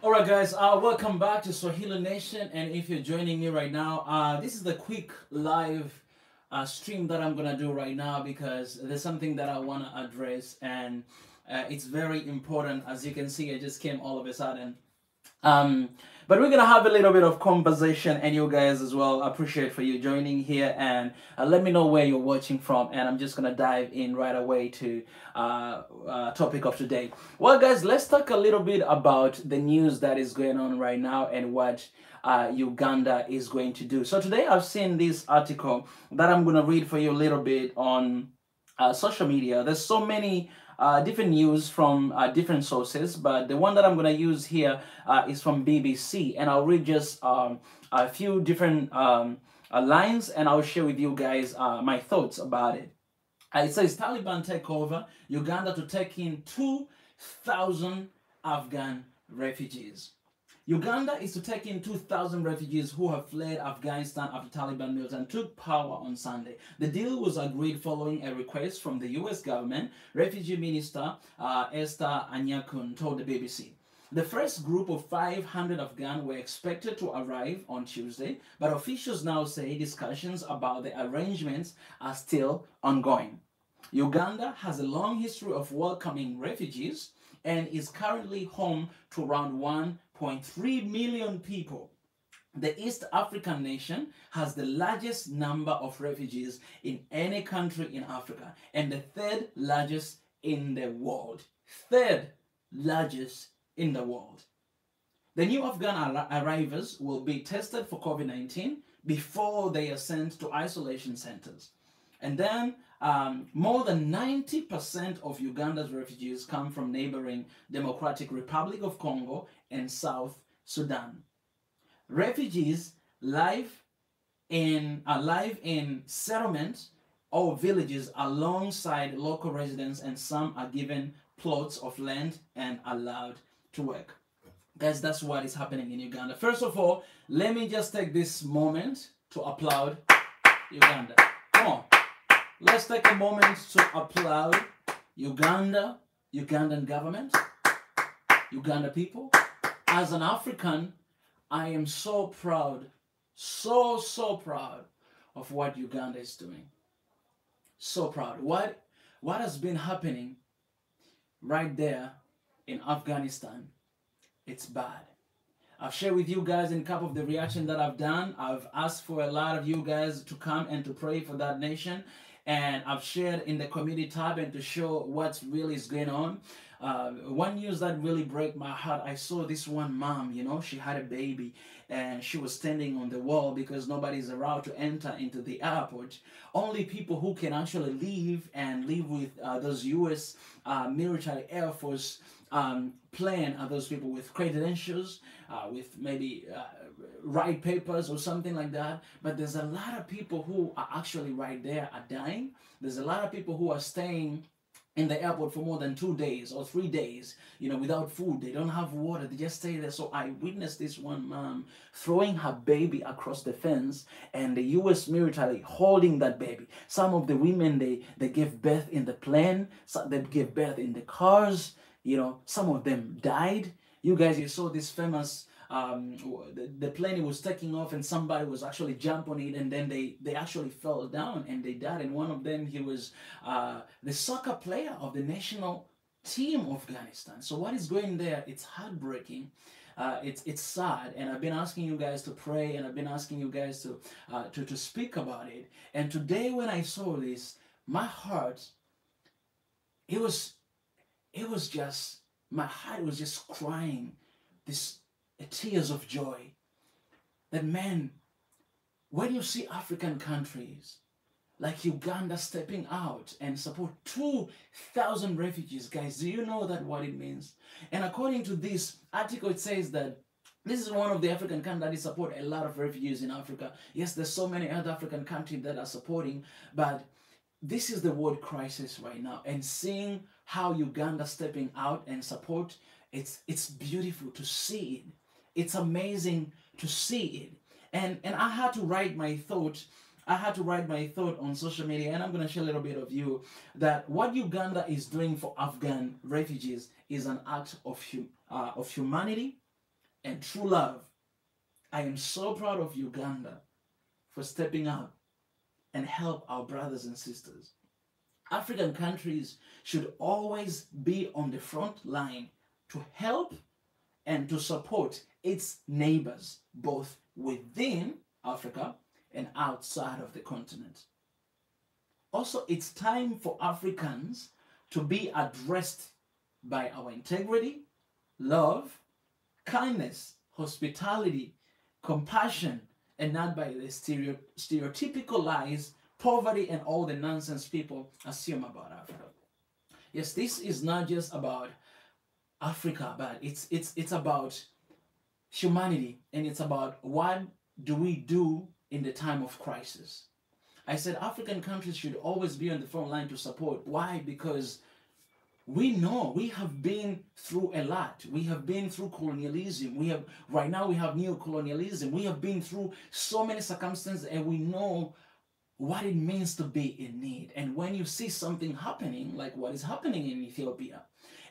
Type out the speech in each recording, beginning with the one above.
All right, guys. Welcome back to Swahili Nation. And if you're joining me right now, this is the quick live stream that I'm gonna do right now because there's something that I wanna address, and it's very important. As you can see, I just came all of a sudden. Um, but we're gonna have a little bit of conversation, and you guys as well. Appreciate for you joining here, and let me know where you're watching from. And I'm just gonna dive in right away to topic of today. Well, guys, let's talk a little bit about the news that is going on right now and what Uganda is going to do. So today, I've seen this article that I'm gonna read for you a little bit on social media. There's so many different news from different sources, but the one that I'm going to use here is from BBC, and I'll read just a few different lines, and I'll share with you guys my thoughts about it. It says Taliban take over Uganda to take in 2,000 Afghan refugees. Uganda is to take in 2,000 refugees who have fled Afghanistan after Taliban militant took power on Sunday. The deal was agreed following a request from the US government. Refugee Minister Esther Anyakun told the BBC. The first group of 500 Afghan were expected to arrive on Tuesday, but officials now say discussions about the arrangements are still ongoing. Uganda has a long history of welcoming refugees and is currently home to around 1.3 million people. The East African nation has the largest number of refugees in any country in Africa and the third largest in the world. Third largest in the world. The new Afghan arrivals will be tested for COVID-19 before they are sent to isolation centers. And then more than 90% of Uganda's refugees come from neighboring Democratic Republic of Congo and South Sudan. Refugees live in settlements or villages alongside local residents, and some are given plots of land and allowed to work. Guys, that's what is happening in Uganda. First of all, let me just take this moment to applaud Uganda. Come on. Let's take a moment to applaud Uganda, Ugandan government, Uganda people. As an African, I am so proud, so proud of what Uganda is doing. So proud. What has been happening right there in Afghanistan, it's bad. I've shared with you guys in a couple of the reaction that I've done. I've asked for a lot of you guys to come and to pray for that nation. And I've shared in the community tab and to show what really is going on. One news that really broke my heart, I saw this one mom, she had a baby and she was standing on the wall because nobody's allowed to enter into the airport. Only people who can actually leave and live with those US military Air Force plane are those people with credentials, with maybe right papers or something like that. But there's a lot of people who are actually right there are dying. There's a lot of people who are staying in the airport for more than 2 days or 3 days, without food. They don't have water. They just stay there. So I witnessed this one mom throwing her baby across the fence and the US military holding that baby. Some of the women, they gave birth in the plane. Some, they gave birth in the cars. Some of them died. You saw this famous the plane was taking off and somebody was actually jump on it, and then they actually fell down and they died. And one of them, he was the soccer player of the national team of Afghanistan. So what is going there, it's heartbreaking. It's sad, and I've been asking you guys to pray, and I've been asking you guys to speak about it. And today when I saw this, my heart, it was just, my heart was just crying this tears of joy. That, man, when you see African countries like Uganda stepping out and support 2,000 refugees, guys, do you know that what it means? And according to this article, it says that this is one of the African countries that support a lot of refugees in Africa. Yes, there's so many other African countries that are supporting, but this is the world crisis right now. And seeing how Uganda stepping out and support, it's beautiful to see it. It's amazing to see it. And I had to write my thought. I had to write my thought on social media, and I'm going to share a little bit of you that what Uganda is doing for Afghan refugees is an act of humanity, and true love. I am so proud of Uganda for stepping up and help our brothers and sisters. African countries should always be on the front line to help and to support its neighbors, both within Africa and outside of the continent. Also, it's time for Africans to be addressed by our integrity, love, kindness, hospitality, compassion, and not by the stereotypical lies, poverty, and all the nonsense people assume about Africa. Yes, this is not just about Africa, but it's about humanity, and it's about what do we do in the time of crisis. I said African countries should always be on the front line to support. Why? Because we know we have been through a lot. We have been through colonialism. Right now we have neo-colonialism. We have been through so many circumstances, and we know what it means to be in need. And when you see something happening, like what is happening in Ethiopia,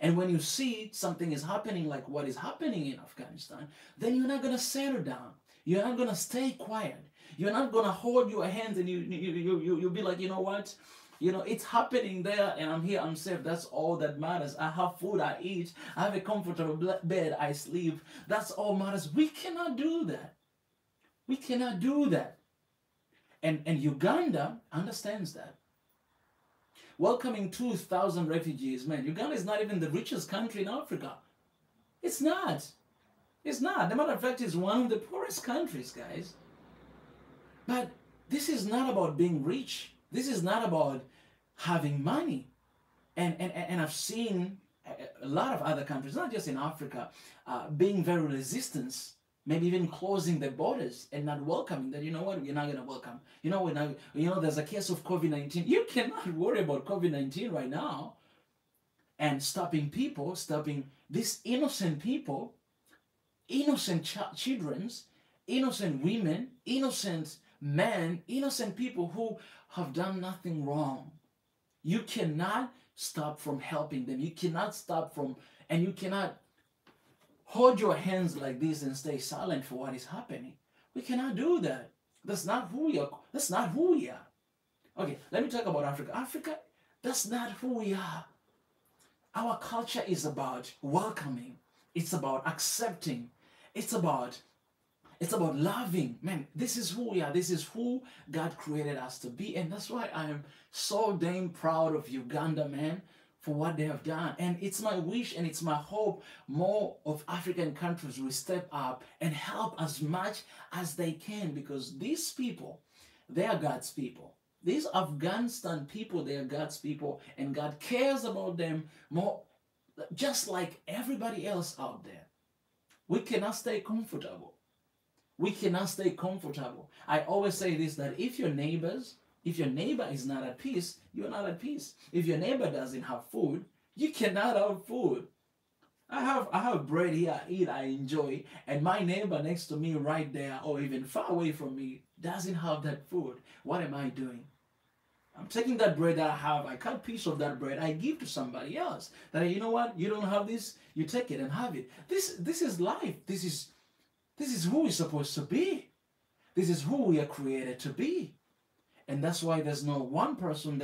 and when you see something is happening like what is happening in Afghanistan, then you're not going to settle down. You're not going to stay quiet. You're not going to hold your hands and you'll be like, you know what? You know, it's happening there and I'm here, I'm safe. That's all that matters. I have food, I eat. I have a comfortable bed, I sleep. That's all matters. We cannot do that. We cannot do that. And Uganda understands that. Welcoming 2,000 refugees, man, Uganda is not even the richest country in Africa. It's not. It's not. As a matter of fact, it's one of the poorest countries, guys. But this is not about being rich. This is not about having money. And I've seen a lot of other countries, not just in Africa, being very resistant, maybe even closing their borders and not welcoming that, you know what, we're not going to welcome. You know, there's a case of COVID-19. You cannot worry about COVID-19 right now and stopping these innocent people, innocent children, innocent women, innocent men, innocent people who have done nothing wrong. You cannot stop from helping them. You cannot stop from, and you cannot hold your hands like this and stay silent for what is happening. We cannot do that. That's not who we are. That's not who we are. Okay, let me talk about Africa. Africa, that's not who we are. Our culture is about welcoming. It's about accepting. It's about loving. Man, this is who we are. This is who God created us to be. And that's why I am so damn proud of Uganda, man, for what they have done. And it's my wish and it's my hope more of African countries will step up and help as much as they can, because these people, they are God's people. These Afghanistan people, they are God's people, and God cares about them more, just like everybody else out there. We cannot stay comfortable. We cannot stay comfortable. I always say this, that if your neighbor is not at peace, you're not at peace. If your neighbor doesn't have food, you cannot have food. I have bread here, I eat, I enjoy, and my neighbor next to me right there or even far away from me doesn't have that food. What am I doing? I'm taking that bread that I have, I cut a piece of that bread, I give to somebody else. That, you know what, you don't have this, you take it and have it. This is life. This is who we're supposed to be. This is who we are created to be. And that's why there's no one person,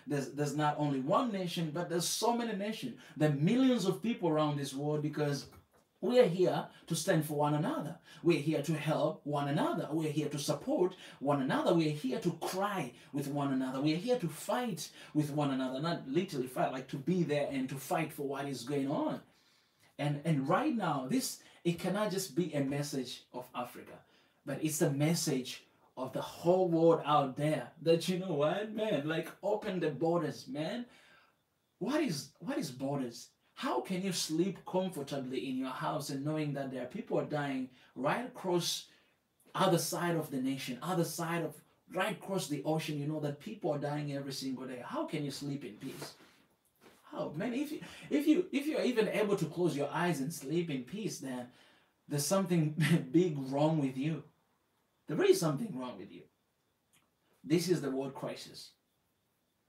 there's not only one nation, but there's so many nations. There are millions of people around this world, because we are here to stand for one another. We're here to help one another. We're here to support one another. We're here to cry with one another. We're here to fight with one another. Not literally fight, like to be there and to fight for what is going on. And right now, it cannot just be a message of Africa, but it's a message of the whole world out there, that, you know what, man, like, open the borders, man. What is borders? How can you sleep comfortably in your house and knowing that there are people dying right across other side of the nation, right across the ocean? You know that people are dying every single day. How can you sleep in peace? How, man, if you're even able to close your eyes and sleep in peace, then there's something big wrong with you. There is something wrong with you. This is the world crisis.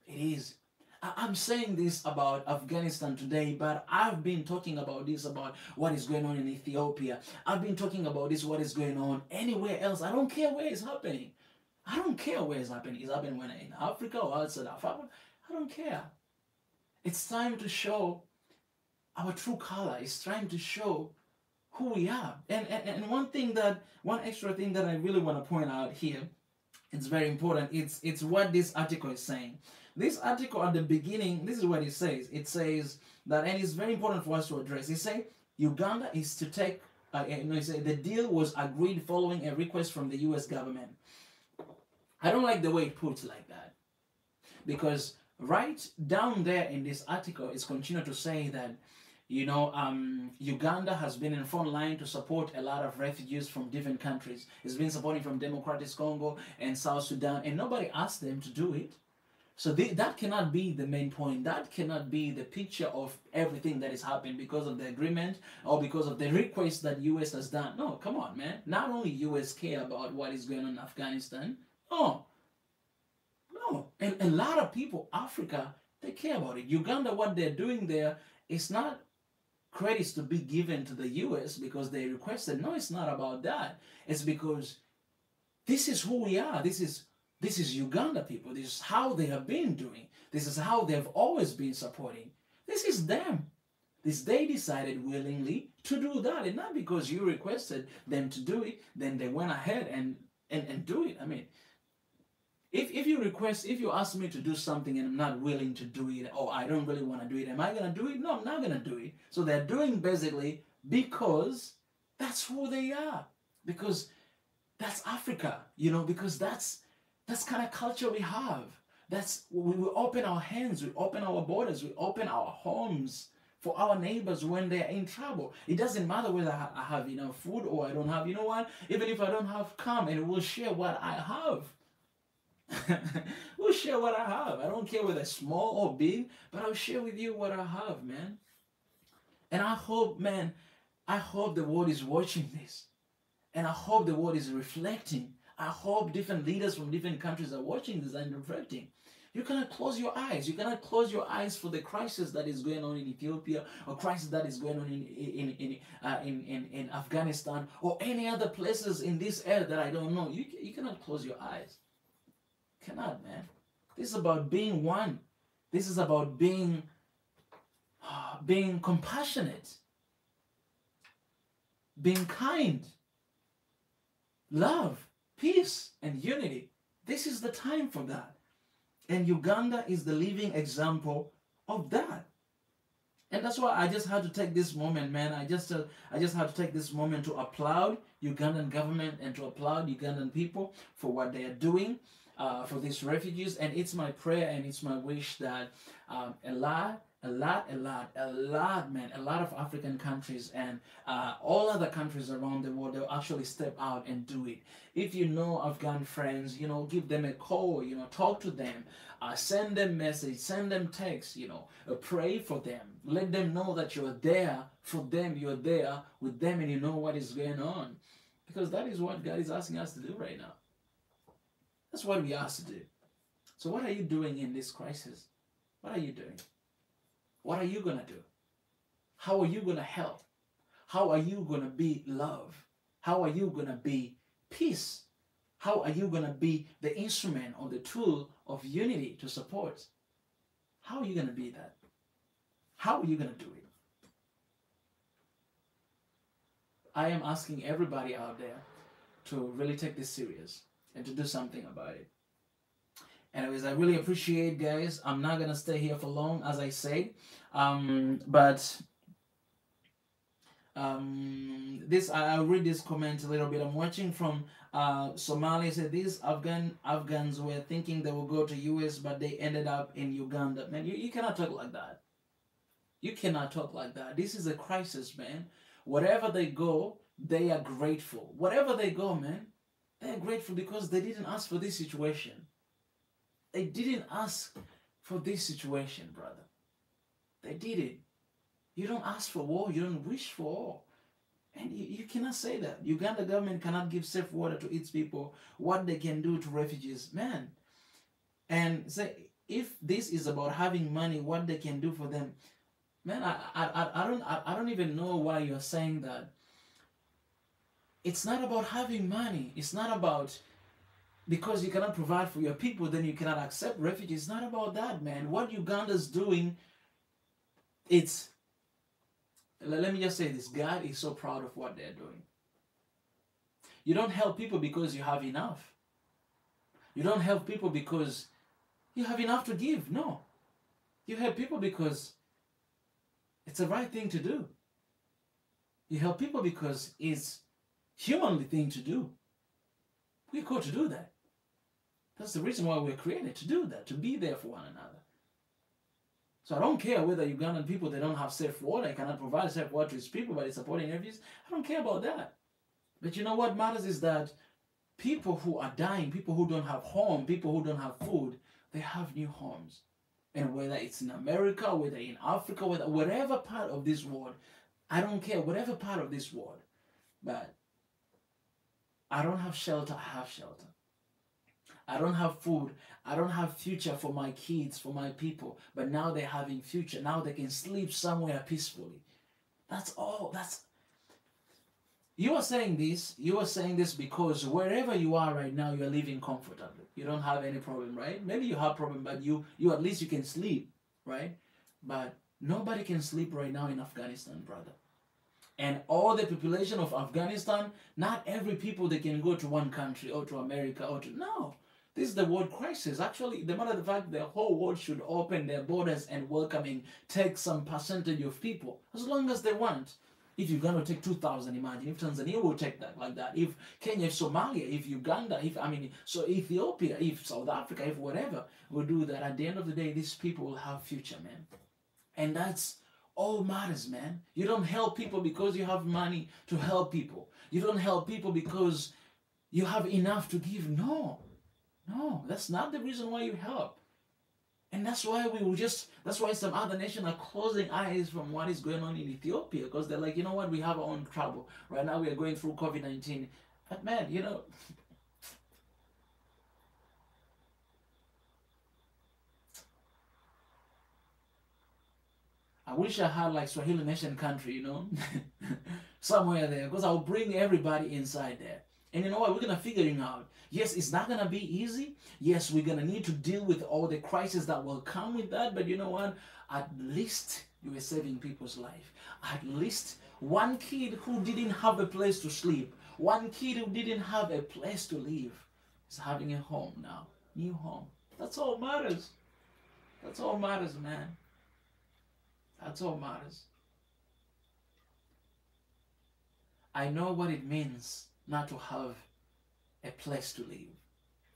It is. I'm saying this about Afghanistan today, but I've been talking about this, about what is going on in Ethiopia. I've been talking about this, what is going on anywhere else. I don't care where it's happening. I don't care where it's happening. It's happening when in Africa or outside Africa. I don't care. It's time to show our true color. It's time to show who we are. And one extra thing that I really want to point out here, it's very important. It's what this article is saying. This article at the beginning, this is what it says. It says that, and it's very important for us to address. It says Uganda is to take, it say the deal was agreed following a request from the U.S. government. I don't like the way it puts like that, because right down there in this article, it's continued to say that, Uganda has been in front line to support a lot of refugees from different countries. It's been supporting from Democratic Congo and South Sudan, and nobody asked them to do it. So that cannot be the main point. That cannot be the picture of everything that is happening because of the agreement or because of the request that U.S. has done. No, come on, man. Not only U.S. care about what is going on in Afghanistan. No. And a lot of people, Africa, they care about it. Uganda, what they're doing there is not credits to be given to the U.S. because they requested. No, it's not about that. It's because this is who we are. This is Uganda people. This is how they have been doing. This is how they've always been supporting. This is them. They decided willingly to do that. And not because you requested them to do it, then they went ahead and do it. I mean, if you ask me to do something and I'm not willing to do it, or I don't really want to do it, am I going to do it? No, I'm not going to do it. So they're doing basically because that's who they are. Because that's Africa, because that's kind of culture we have. We open our hands, we open our borders, we open our homes for our neighbors when they're in trouble. It doesn't matter whether I have enough food or I don't have. You know what? Even if I don't have, come and we'll share what I have. We'll share what I have. I don't care whether it's small or big, but I'll share with you what I have, man. And I hope, man, the world is watching this. And I hope the world is reflecting. I hope different leaders from different countries are watching this and reflecting. You cannot close your eyes. You cannot close your eyes for the crisis that is going on in Ethiopia, or crisis that is going on in Afghanistan, or any other places in this area that I don't know. You cannot close your eyes. Cannot, man. This is about being one. This is about being compassionate, being kind, love, peace, and unity. This is the time for that. And Uganda is the living example of that. And that's why I just had to take this moment, man. I just had to take this moment to applaud Ugandan government and to applaud Ugandan people for what they are doing for these refugees. And it's my prayer and it's my wish that a lot, man, a lot of African countries and all other countries around the world, they'll actually step out and do it. If you know Afghan friends, give them a call, talk to them, send them message, send them text, pray for them. Let them know that you're there for them, you're there with them, and you know what is going on. Because that is what God is asking us to do right now. That's what we asked to do. So what are you doing in this crisis? What are you doing? What are you going to do? How are you going to help? How are you going to be love? How are you going to be peace? How are you going to be the instrument or the tool of unity to support? How are you going to be that? How are you going to do it? I am asking everybody out there to really take this serious and to do something about it. Anyways, I really appreciate, guys. I'm not gonna stay here for long, as I said, but I'll read this comment a little bit. I'm watching from Somalia. Said these Afghans were thinking they will go to US, but they ended up in Uganda. Man, you cannot talk like that. You cannot talk like that. This is a crisis, man. Wherever they go, they are grateful. Wherever they go, man, they're grateful because they didn't ask for this situation. They didn't ask for this situation, brother. They did it. You don't ask for war. You don't wish for war. And you cannot say that. Uganda government cannot give safe water to its people. What they can do to refugees, man. And say, if this is about having money, what they can do for them, man, I don't even know why you're saying that. It's not about having money. It's not about because you cannot provide for your people, then you cannot accept refugees. It's not about that, man. What Uganda's doing, it's, let me just say this, God is so proud of what they're doing. You don't help people because you have enough. You don't help people because you have enough to give. No. You help people because it's the right thing to do. You help people because it's humanly thing to do. We're called to do that. That's the reason why we're created, to do that, to be there for one another. So I don't care whether Ugandan people, they don't have safe water, I cannot provide safe water to his people, but it's supporting refugees. I don't care about that. But you know what matters is that people who are dying, people who don't have home, people who don't have food, they have new homes. And whether it's in America, whether in Africa, whatever part of this world, I don't care, whatever part of this world. But I don't have shelter, I have shelter. I don't have food, I don't have future for my kids, for my people. But now they're having future. Now they can sleep somewhere peacefully. That's all. You are saying this because wherever you are right now, you are living comfortably. You don't have any problem, right? Maybe you have problem, but you at least you can sleep, right? But nobody can sleep right now in Afghanistan, brother. And all the population of Afghanistan, not every people they can go to one country or to America or to, no. This is the world crisis. Actually, the matter of the fact the whole world should open their borders and welcome and take some percentage of people as long as they want. If you're going to take 2,000, imagine if Tanzania will take that like that. If Kenya, if Somalia, if Uganda, so Ethiopia, if South Africa, if whatever will do that, at the end of the day, these people will have future, man. And that's all matters, man. You don't help people because you have money to help people. You don't help people because you have enough to give. No, that's not the reason why you help. And that's why that's why some other nations are closing eyes from what is going on in Ethiopia, because they're like, you know what, we have our own trouble. Right now we are going through COVID-19. But man, you know, I wish I had like Swahili nation country, you know, somewhere there, because I'll bring everybody inside there. And you know what, we're going to figure it out. Yes, it's not going to be easy. Yes, we're going to need to deal with all the crises that will come with that. But you know what, at least you are saving people's life. At least one kid who didn't have a place to sleep, one kid who didn't have a place to live is having a home now, new home. That's all matters. That's all matters, man. That's all matters. I know what it means not to have a place to live.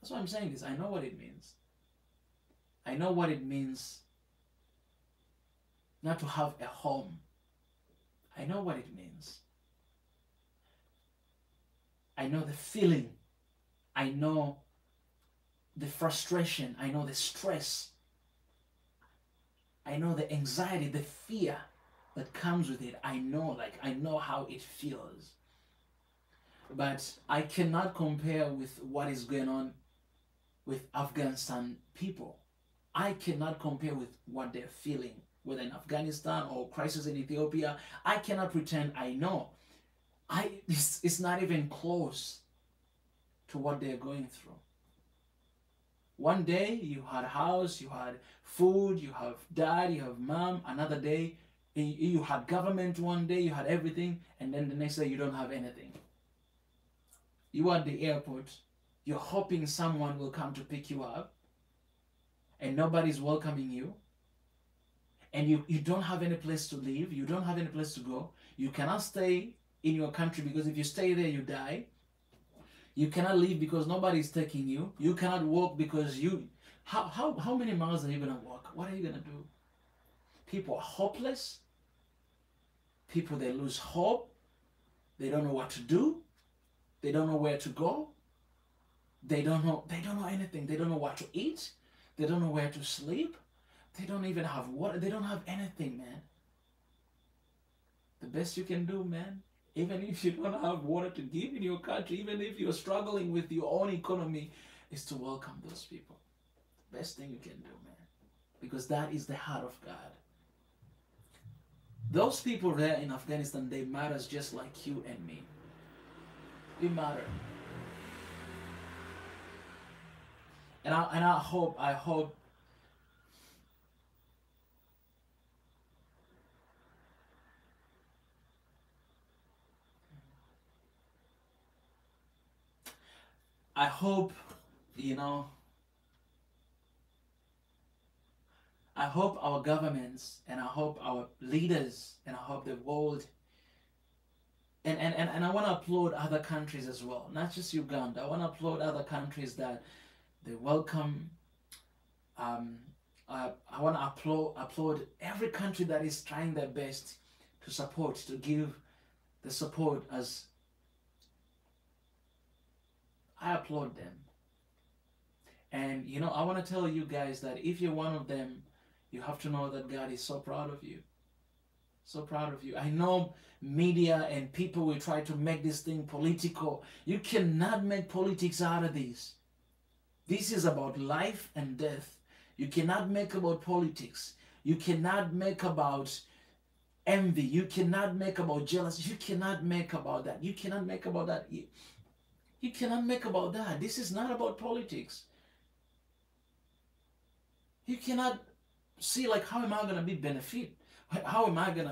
That's why I'm saying this. I know what it means. I know what it means not to have a home. I know what it means. I know the feeling. I know the frustration. I know the stress. I know the anxiety, the fear that comes with it. I know how it feels. But I cannot compare with what is going on with Afghanistan people. I cannot compare with what they're feeling, whether in Afghanistan or crisis in Ethiopia. I cannot pretend I know. It's not even close to what they're going through. One day you had a house, you had food, you have dad, you have mom. Another day you had government. One day you had everything, and then the next day you don't have anything. You are at the airport, you're hoping someone will come to pick you up, and nobody's welcoming you, and you don't have any place to live, you don't have any place to go. You cannot stay in your country because if you stay there, you die. You cannot leave because nobody's taking you. You cannot walk because how many miles are you going to walk? What are you going to do? People are hopeless. People, they lose hope. They don't know what to do. They don't know where to go. They don't know anything. They don't know what to eat. They don't know where to sleep. They don't even have water. They don't have anything, man. The best you can do, man, even if you don't have water to give in your country, even if you're struggling with your own economy, is to welcome those people. The best thing you can do, man. because that is the heart of God. Those people there in Afghanistan, they matter just like you and me. We matter. And I hope you know, I hope our governments and I hope our leaders and I hope the world and I want to applaud other countries as well, not just Uganda. I want to applaud other countries that they welcome. I want to applaud every country that is trying their best to support, to give the support. As I applaud them. And you know, I want to tell you guys that if you're one of them, you have to know that God is so proud of you. So proud of you. I know media and people will try to make this thing political. You cannot make politics out of this. This is about life and death. You cannot make about politics. You cannot make about envy. You cannot make about jealousy. You cannot make about that. You cannot make about that. You cannot make about that. This is not about politics. You cannot see like, how am I going to be benefit? How am I going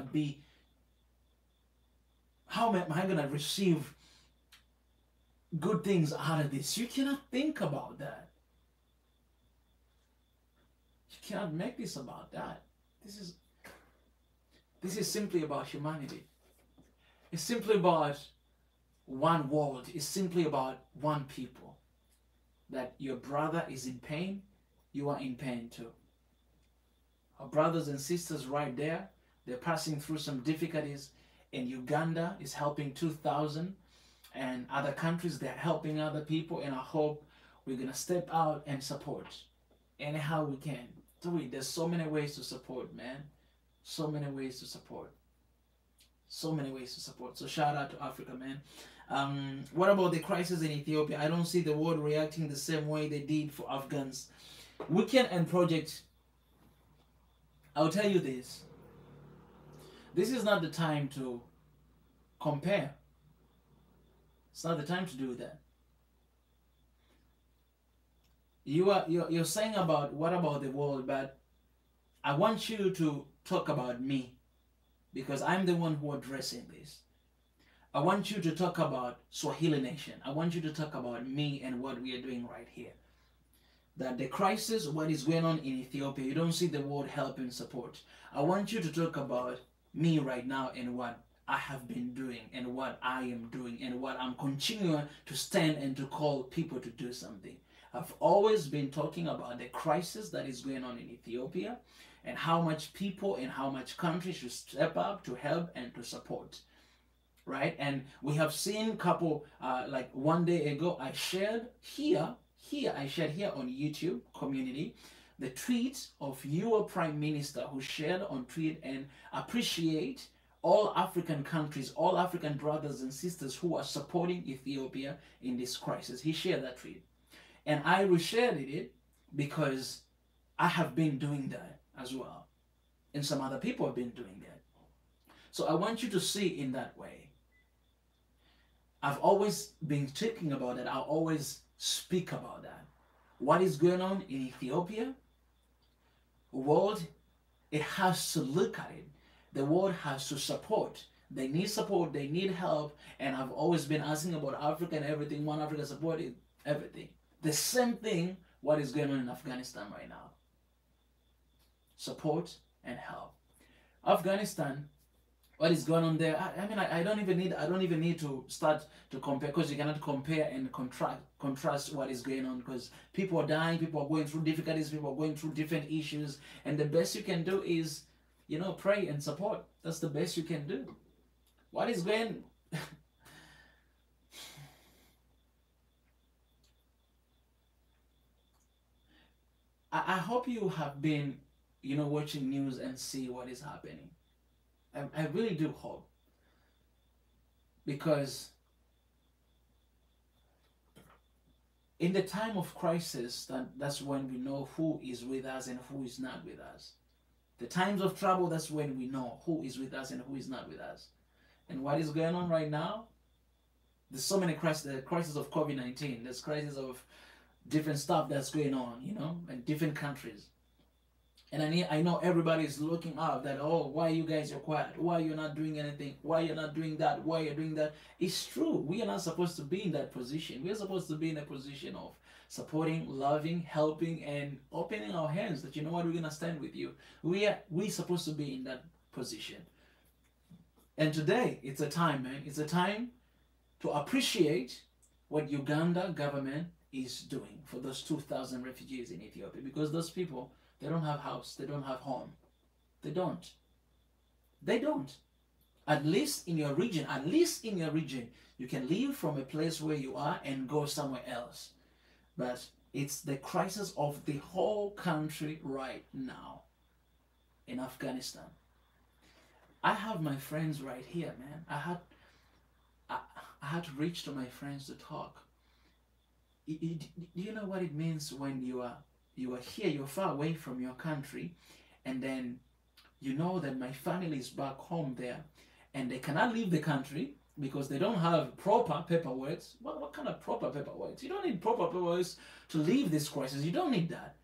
to receive good things out of this? You cannot think about that. You cannot make this about that. This is simply about humanity. It's simply about one world. It's simply about one people. That your brother is in pain, you are in pain too. Our brothers and sisters right there, they're passing through some difficulties. In Uganda is helping 2,000, and other countries, they're helping other people, and I hope we're going to step out and support anyhow we can. Do it. There's so many ways to support, man. So many ways to support. So many ways to support. So shout out to Africa, man. What about the crisis in Ethiopia? I don't see the world reacting the same way they did for Afghans. Weekend and project. I'll tell you this. This is not the time to compare. It's not the time to do that. You're saying about what about the world, but I want you to talk about me, because I'm the one who addressing this. I want you to talk about Swahili nation. I want you to talk about me and what we are doing right here. That the crisis, what is going on in Ethiopia, you don't see the world help and support. I want you to talk about me right now and what I have been doing and what I am doing and what I'm continuing to stand and to call people to do something. I've always been talking about the crisis that is going on in Ethiopia and how much people and how much countries should step up to help and to support. Right? And we have seen couple, like one day ago, I shared here on YouTube community, the tweet of your Prime Minister who shared on tweet and appreciate all African countries, all African brothers and sisters who are supporting Ethiopia in this crisis. He shared that tweet. And I reshared it because I have been doing that as well. And some other people have been doing that. So I want you to see in that way. I've always been talking about it. I'll always speak about that. What is going on in Ethiopia? World, it has to look at it. The world has to support. They need support. They need help. And I've always been asking about Africa and everything. One Africa support is everything. The same thing, what is going on in Afghanistan right now. Support and help. Afghanistan, what is going on there? I mean, I don't even need to start to compare, because you cannot compare and contrast what is going on, because people are dying, people are going through difficulties, people are going through different issues, and the best you can do is, you know, pray and support. That's the best you can do. What is going I hope you have been, you know, watching news and see what is happening. I really do hope, because In the time of crisis, that's when we know who is with us and who is not with us. The times of trouble, that's when we know who is with us and who is not with us. And what is going on right now? There's so many crises. The crisis of COVID-19. There's crisis of different stuff that's going on, in different countries. And I know everybody is looking up that, oh, why you guys are quiet? Why you're not doing anything? Why you're not doing that? Why you're doing that? It's true. We are not supposed to be in that position. We're supposed to be in a position of supporting, loving, helping, and opening our hands that, you know what, we're going to stand with you. We're supposed to be in that position. And today, it's a time, man. It's a time to appreciate what Uganda government is doing for those 2,000 refugees in Ethiopia. Because those people, they don't have house. They don't have home. They don't. They don't. At least in your region, you can leave from a place where you are and go somewhere else. But it's the crisis of the whole country right now in Afghanistan. I have my friends right here, man. I had to reach to my friends to talk. Do you know what it means when you are here, you're far away from your country, and then you know that my family is back home there, and they cannot leave the country because they don't have proper paperwork. What kind of proper paperwork? You don't need proper paperwork to leave this crisis. You don't need that.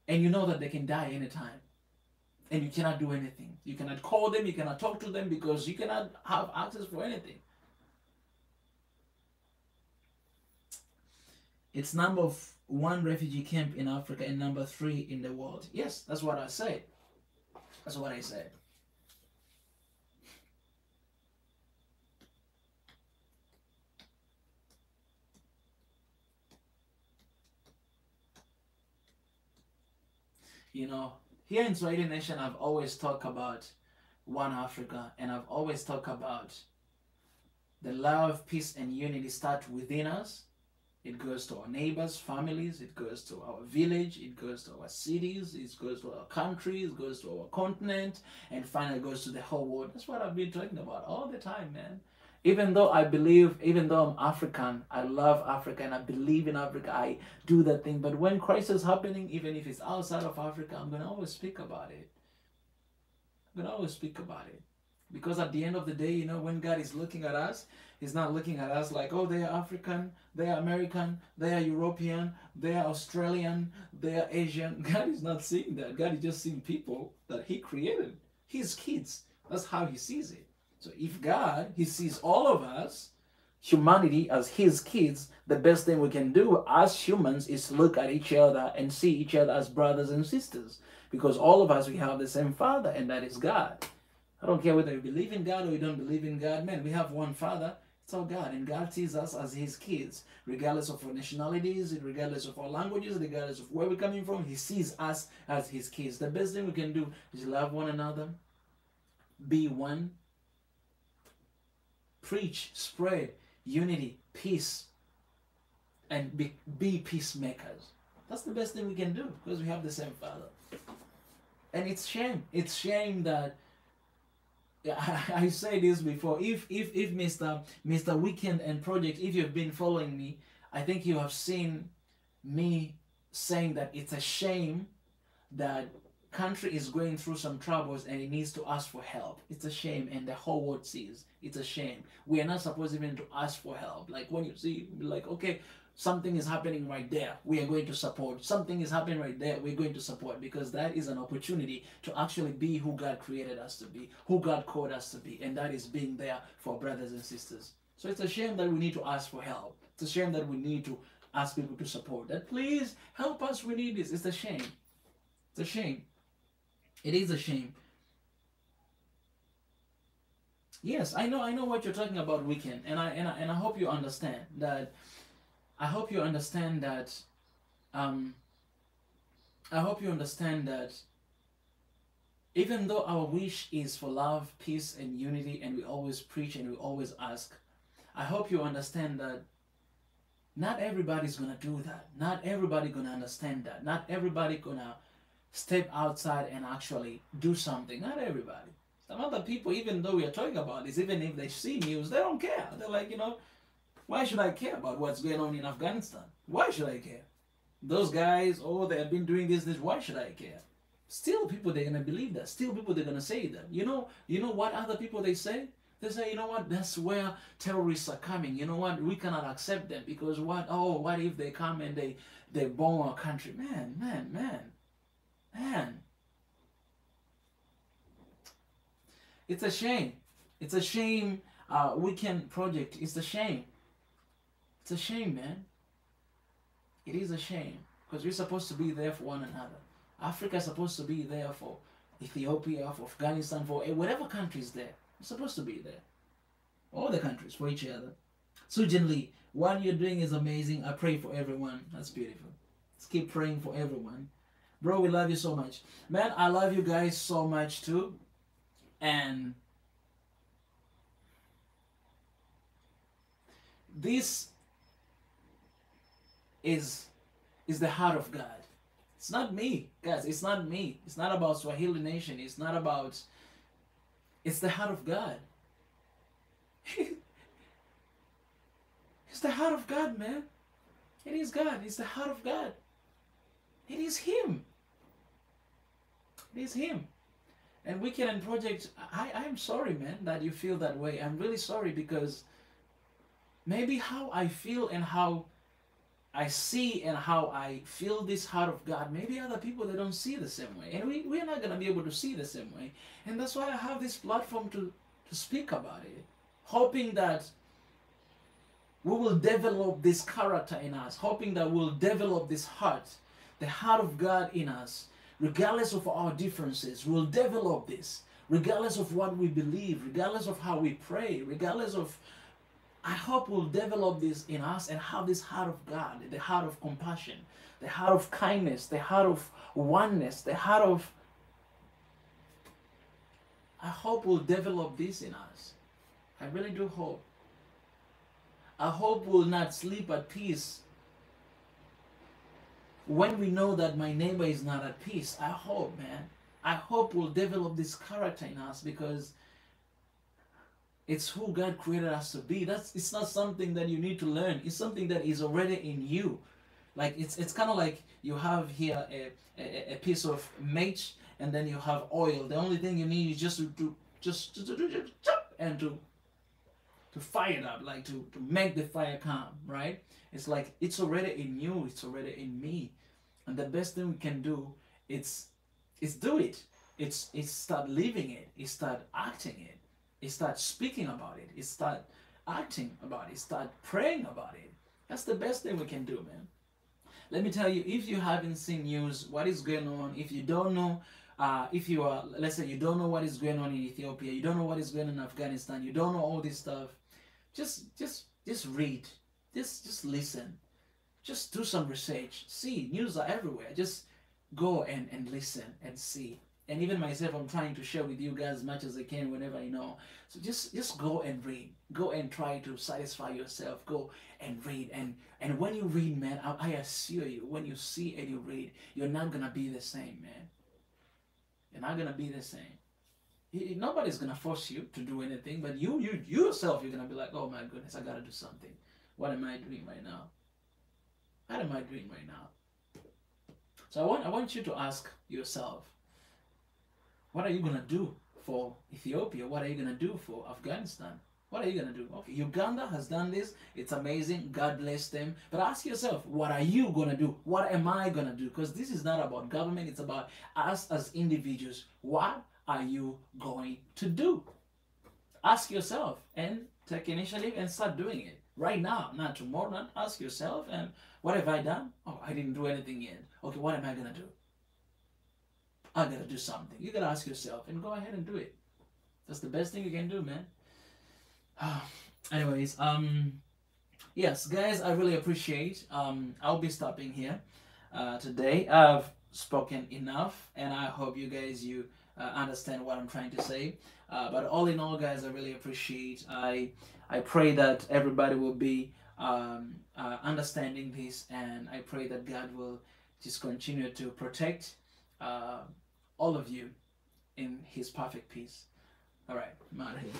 And you know that they can die anytime. And you cannot do anything. You cannot call them, you cannot talk to them because you cannot have access for anything. It's number 1 refugee camp in Africa and number 3 in the world. Yes, that's what I said. That's what I said. Here in Swahili Nation, I've always talked about One Africa, and I've always talked about the love, peace, and unity start within us. It goes to our neighbors, families, it goes to our village, it goes to our cities, it goes to our countries, it goes to our continent, and finally it goes to the whole world. That's what I've been talking about all the time, man. Even though I'm African, I love Africa and I believe in Africa, I do that thing. But when crisis is happening, even if it's outside of Africa, I'm going to always speak about it. Because at the end of the day, when God is looking at us, He's not looking at us like, oh, they are African, they are American, they are European, they are Australian, they are Asian. God is not seeing that. God is just seeing people that He created, His kids. That's how He sees it. So if God, He sees all of us, humanity, as His kids, the best thing we can do as humans is look at each other and see each other as brothers and sisters. Because all of us, we have the same Father, and that is God. I don't care whether you believe in God or you don't believe in God. Man, we have one Father. It's all God. And God sees us as His kids. Regardless of our nationalities, regardless of our languages, regardless of where we're coming from, He sees us as His kids. The best thing we can do is love one another, be one, preach, spread unity, peace, and be peacemakers. That's the best thing we can do because we have the same Father. And it's shame. It's shame that I said this before. If Mr. Weekend and Project, if you've been following me, I think you have seen me saying that it's a shame that country is going through some troubles and it needs to ask for help. It's a shame, and the whole world sees it's a shame. We are not supposed even to ask for help. Like when you see, like, okay, something is happening right there, we are going to support. Something is happening right there, we're going to support, because that is an opportunity to actually be who God created us to be, who God called us to be, and that is being there for brothers and sisters. So it's a shame that we need to ask for help. It's a shame that we need to ask people to support. That please help us, we need this. It's a shame. It's a shame. It is a shame. Yes, I know what you're talking about, Weekend, and I hope you understand that. I hope you understand that. I hope you understand that. Even though our wish is for love, peace, and unity, and we always preach and we always ask, I hope you understand that not everybody's gonna do that. Not everybody gonna understand that. Not everybody gonna step outside and actually do something. Not everybody. Some other people, even though we are talking about this, even if they see news, they don't care. They're like, Why should I care about what's going on in Afghanistan? Why should I care? Those guys, oh, they have been doing this. Why should I care? Still, people they're gonna believe that. Still, people they're gonna say that. You know what other people they say? They say, you know what? That's where terrorists are coming. You know what? We cannot accept them because what? Oh, what if they come and they bomb our country? Man. It's a shame. It's a shame. Weekend project. It's a shame. It's a shame, man. It is a shame because we're supposed to be there for one another. Africa is supposed to be there for Ethiopia, for Afghanistan, for whatever country is there. We're supposed to be there. All the countries for each other. So gently, what you're doing is amazing. I pray for everyone. That's beautiful. Let's keep praying for everyone. Bro, we love you so much. Man, I love you guys so much too. And this is the heart of God. It's not me, guys. It's not me. It's not about Swahili nation. It's not about. It's the heart of God. It's the heart of God, man. It is God. It's the heart of God. It is Him. It is Him. And Weekend and Project, I'm sorry, man, that you feel that way. I'm really sorry because maybe how I feel and how I see and how I feel this heart of God, maybe other people, they don't see the same way. And we're not going to be able to see the same way. And that's why I have this platform to speak about it. Hoping that we will develop this character in us. Hoping that we'll develop this heart, the heart of God in us. Regardless of our differences, we'll develop this. Regardless of what we believe, regardless of how we pray, regardless of... I hope we'll develop this in us and have this heart of God, the heart of compassion, the heart of kindness, the heart of oneness, the heart of... I hope we'll develop this in us. I really do hope. I hope we'll not sleep at peace when we know that my neighbor is not at peace. I hope, man. I hope we'll develop this character in us because it's who God created us to be. It's not something that you need to learn. It's something that is already in you. Like it's kind of like you have here a piece of match and then you have oil. The only thing you need is just to fire it up, like to make the fire come, right? It's like it's already in you. It's already in me, and the best thing we can do is do it. It's start living it. It's start acting it. It start speaking about it. It start acting about it. Start praying about it. That's the best thing we can do, man. Let me tell you, if you haven't seen news, what is going on, if you don't know, if you are, let's say you don't know what is going on in Ethiopia, you don't know what is going on in Afghanistan, you don't know all this stuff, just read, just listen, just do some research. See, news are everywhere. Just go and listen and see. And even myself, I'm trying to share with you guys as much as I can whenever I know. So just go and read. Go and try to satisfy yourself. Go and read. And when you read, man, I assure you, when you see and you read, you're not going to be the same, man. You're not going to be the same. Nobody's going to force you to do anything, but you yourself, you're going to be like, oh my goodness, I got to do something. What am I doing right now? What am I doing right now? So I want you to ask yourself, what are you going to do for Ethiopia? What are you going to do for Afghanistan? What are you going to do? Okay, Uganda has done this. It's amazing. God bless them. But ask yourself, what are you going to do? What am I going to do? Because this is not about government. It's about us as individuals. What are you going to do? Ask yourself and take initiative and start doing it. Right now, not tomorrow. Not ask yourself, and what have I done? Oh, I didn't do anything yet. Okay, what am I going to do? I gotta do something. You gotta ask yourself and go ahead and do it. That's the best thing you can do, man. Anyways, yes, guys, I really appreciate. I'll be stopping here today. I've spoken enough, and I hope you guys understand what I'm trying to say. But all in all, guys, I really appreciate. I pray that everybody will be understanding this, and I pray that God will just continue to protect all of you in His perfect peace. All right, I'm out of here.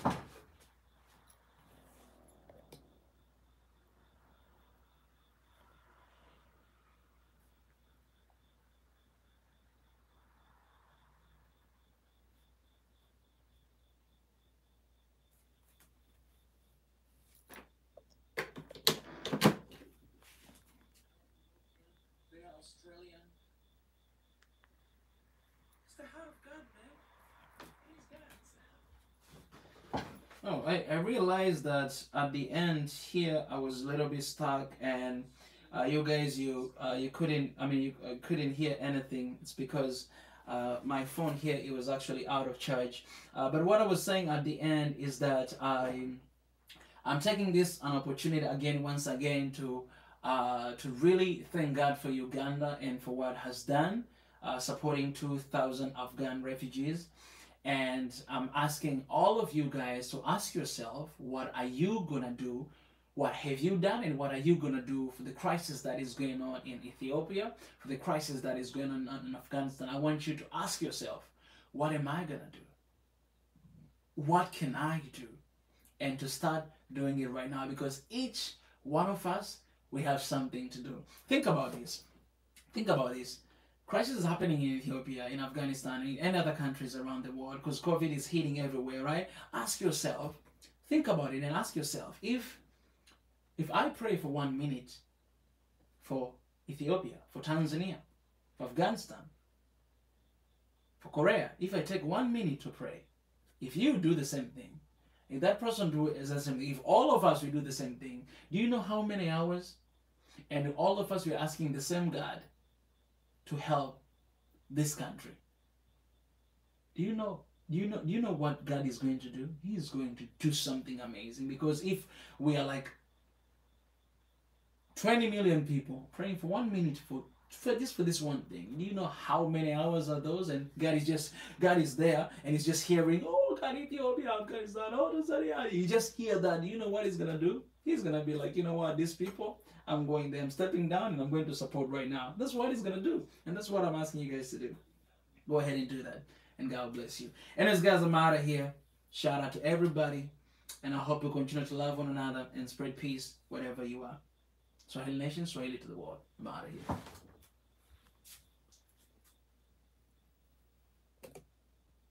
Oh, I realized that at the end here I was a little bit stuck, and you guys, you couldn't, I mean, you couldn't hear anything. It's because my phone here, it was actually out of charge. But what I was saying at the end is that I'm taking this an opportunity again, once again, to really thank God for Uganda and for what has done, supporting 2,000 Afghan refugees. And I'm asking all of you guys to ask yourself, what are you gonna do? What have you done, and what are you gonna do for the crisis that is going on in Ethiopia, for the crisis that is going on in Afghanistan? I want you to ask yourself, what am I gonna do? What can I do? And to start doing it right now, because each one of us, we have something to do. Think about this. Think about this. Crisis is happening in Ethiopia, in Afghanistan, and other countries around the world, because COVID is hitting everywhere, right? Ask yourself, think about it, and ask yourself, if I pray for 1 minute for Ethiopia, for Tanzania, for Afghanistan, for Korea, if I take 1 minute to pray, if you do the same thing, if that person do the same thing, if all of us we do the same thing, do you know how many hours? And all of us, we're asking the same God to help this country. Do you know what God is going to do? He is going to do something amazing, because if we are like 20 million people praying for 1 minute for this one thing, do you know how many hours are those? And God is there, and he's just hearing, oh God, Ethiopia, Afghanistan, oh Tanzania. You just hear that. Do you know what he's gonna do? He's gonna be like, you know what, these people, I'm going there, I'm stepping down, and I'm going to support right now. That's what he's gonna do, and that's what I'm asking you guys to do. Go ahead and do that, and God bless you. Anyways, guys, I'm out of here. Shout out to everybody, and I hope you continue to love one another and spread peace wherever you are. Swahili Nation, Swahili to the world. I'm out of here.